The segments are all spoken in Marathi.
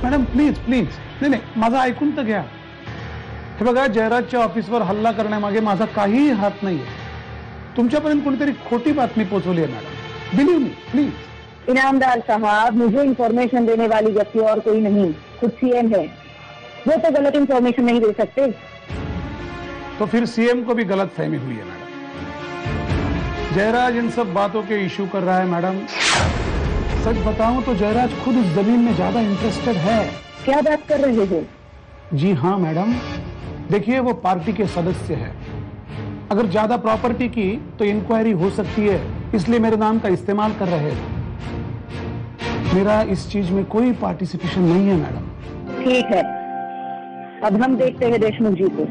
मॅडम प्लीज प्लीज, नाही नाही, माझं ऐकून तर घ्या. हे बघा, जयराजच्या ऑफिसवर हल्ला करण्यामागे माझा काहीही हात नाहीये. तुमच्यापर्यंत कोणीतरी खोटी बातमी पोहोचवली आहे madam, believe me please. Inamdar साहब, मुझे इंफॉर्मेशन देने वाली व्यक्ति और कोई नहीं, खुद सीएम है. वो तो गलत इंफॉर्मेशन नहीं दे सकते. तो फिर सीएम को भी गलत फहमी हुई है मैडम. जयराज इन सब बातों के इशू कर रहा है मैडम. सच बताऊं तो जयराज खुद इस जमीन में ज्यादा इंटरेस्टेड है. क्या बात कर रहे हो? जी हाँ मैडम, देखिए वो पार्टी के सदस्य है. अगर ज्यादा प्रॉपर्टी की तो इंक्वायरी हो सकती है, इसलिए मेरे नाम का इस्तेमाल कर रहे हैं. मेरा इस चीज में कोई पार्टिसिपेशन नहीं है मैडम. ठीक है, अब हम देखते हैं देशमुख जी को.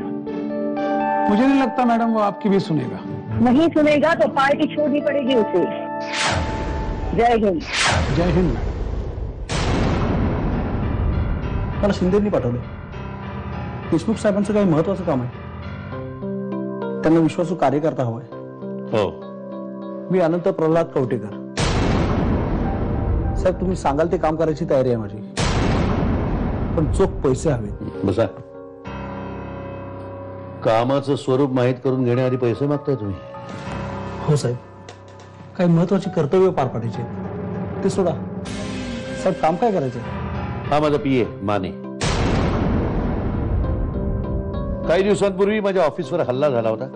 मुझे नहीं लगता मैडम वो आपकी भी सुनेगा. नहीं सुनेगा तो पार्टी छोड़नी पड़ेगी उसे. जय हिंद. जय हिंद मॅडम. मला शिंदेंनी पाठवले. देशमुख साहेबांचं काही महत्वाचं काम आहे. त्यांना विश्वासू कार्यकर्ता हवाय. हो. मी अनंत प्रल्हाद कवटेकर. साहेब, तुम्ही सांगाल ते काम करायची तयारी आहे माझी, पण चोख पैसे हवेत. बसा. कामाचं स्वरूप माहीत करून घेण्याआधी पैसे मागताय तुम्ही? हो साहेब, काही महत्वाची कर्तव्य पार पाडायची. ते सोडा साहेब, काम काय करायचं? हा माझा पीए माने. काही दिवसांपूर्वी माझ्या ऑफिसवर हल्ला झाला होता.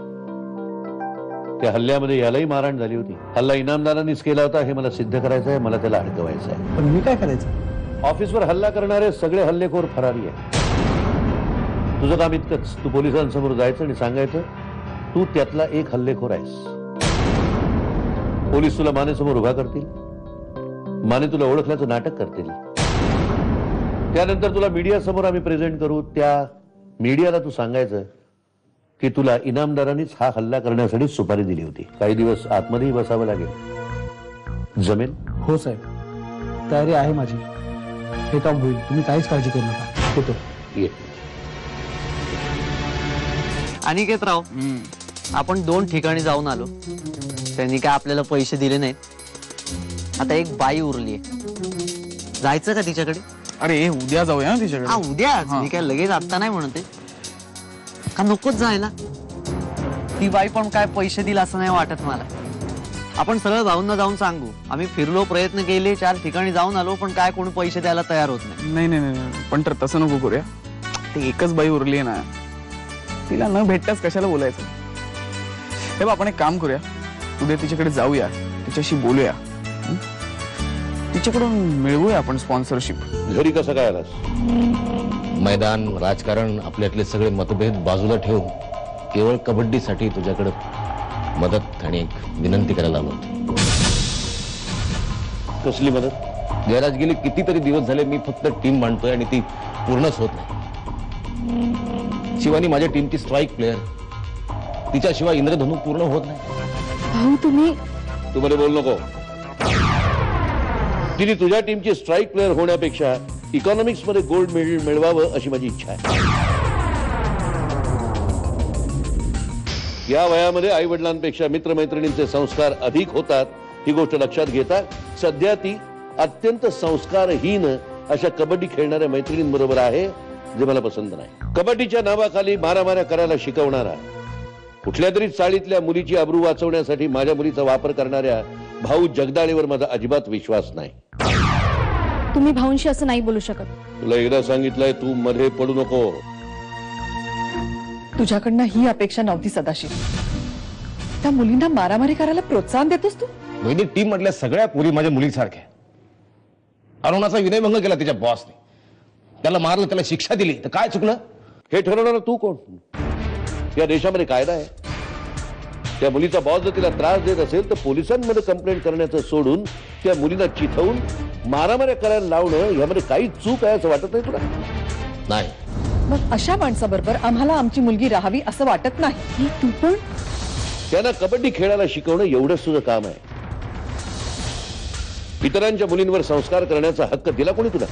त्या हल्ल्यामध्ये यालाही मारहाण झाली होती. हल्ला इनामदारांनीच केला होता हे मला सिद्ध करायचं आहे. मला त्याला अडकवायचं आहे. पण मी काय करायचं? ऑफिसवर हल्ला करणारे सगळे हल्लेखोर फरारी आहे. तुझं काम इतकंच, तू पोलिसांसमोर जायचं आणि सांगायचं तू त्यातला एक हल्लेखोर आहेस. पोलीस तुला मानेसमोर उभा करतील. माने तुला ओळखल्याचं नाटक करतील. त्यानंतर तुला मीडिया समोर आम्ही प्रेझेंट करू. त्या मीडियाला तू सांगायचं की तुला इनामदारांनीच हा हल्ला करण्यासाठी सुपारी दिली होती. काही दिवस आतमध्येही बसावं लागेल. जमेल? हो साहेब, तयारी आहे माझी. हे काम होईल, तुम्ही काहीच काळजी करू नका. येतो. ये. अनिकेतराव, आपण 2 ठिकाणी जाऊन आलो. त्यांनी काय आपल्याला पैसे दिले नाहीत. आता एक बाई उरली आहे. जायचं का तिच्याकडे? अरे उद्या जाऊया ना तिच्याकडे. हा, उद्या. मी काय लगेच आता नाही म्हणते. का नकोच जायला? ती बाई पण काय पैसे दिला असं नाही वाटत मला. आपण सरळ जाऊन सांगू, आम्ही फिरलो, प्रयत्न केले, 4 ठिकाणी जाऊन आलो, पण काय कोणी पैसे द्यायला तयार होत नाही. नाही नाही नाही, पण तर तसं नको करूया. ती एकच बाई उरली आहे ना, तिला न भेटताच कशाला बोलायचं. हे बघ, आपण एक काम करूया, उद्या तिच्याकडे जाऊया, तिच्याशी बोलूया, तिच्याकडून मिळवूया आपण स्पॉन्सरशिप. घरी कसं काय आलास? मैदान, राजकारण, आपल्यातले सगळे मतभेद बाजूला ठेवून केवळ कबड्डीसाठी तुझ्याकडे मदत आणि एक विनंती करायला आलो. कसली मदत? जयराज, गेले कितीतरी दिवस झाले मी फक्त टीम मांडतोय आणि ती पूर्णच होत नाही. शिवानी माझ्या टीमची स्ट्राईक प्लेअर, तिच्याशिवाय इंद्रधनु पूर्ण होत नाही. भाऊ, तुम्ही तू मध्ये बोल नको. तिने तुझ्या टीमची स्ट्राईक प्लेअर होण्यापेक्षा इकॉनॉमिक्स मध्ये गोल्ड मेडल मिळवावं अशी माझी इच्छा आहे. या वयामध्ये आई वडिलांपेक्षा मित्रमैत्रिणींचे संस्कार अधिक होतात ही गोष्ट लक्षात घेता सध्या ती अत्यंत संस्कारहीन अशा कबड्डी खेळणाऱ्या मैत्रिणींबरोबर आहे, जे मला पसंत नाही. कबड्डीच्या नावाखाली मारामाऱ्या करायला शिकवणारा, कुठल्या तरी चाळीतल्या मुलीची अब्रू वाचवण्यासाठी माझ्या मुलीचा वापर करणाऱ्या भाऊ जगदाळेवर माझा अजिबात विश्वास नाही. तुम्ही भाऊंशी असं नाही बोलू शकत. तुला एकदा सांगितलंय, तू मध्ये पडू नको. तुझ्याकडनं ही अपेक्षा नव्हती सदाशिव. त्या मुलींना मारामारी करायला प्रोत्साहन देतोस तू? वहिनी, टीम मधल्या सगळ्या पोरी माझ्या मुलीसारख्या. अरुणाचा विनयभंग केला तिच्या बॉसने, त्याला मारलं, त्याला शिक्षा दिली, तर काय चुकलं? हे ठरवणार तू कोण? या देशामध्ये कायदा आहे. त्या मुलीचा बॉस जर तिला त्रास देत असेल तर पोलिसांमध्ये कंप्लेंट करण्याचं सोडून त्या मुलीला चिथवून मारामाऱ्या करायला लावणं यामध्ये काही चूक आहे असं वाटत नाही तुला? नाही. मग अशा माणसाबरोबर आम्हाला आमची मुलगी राहावी असं वाटत नाही. तू पण त्यांना कबड्डी खेळायला शिकवणं एवढंच तुझं काम आहे. इतरांच्या मुलींवर संस्कार करण्याचा हक्क दिला कोणी तुला?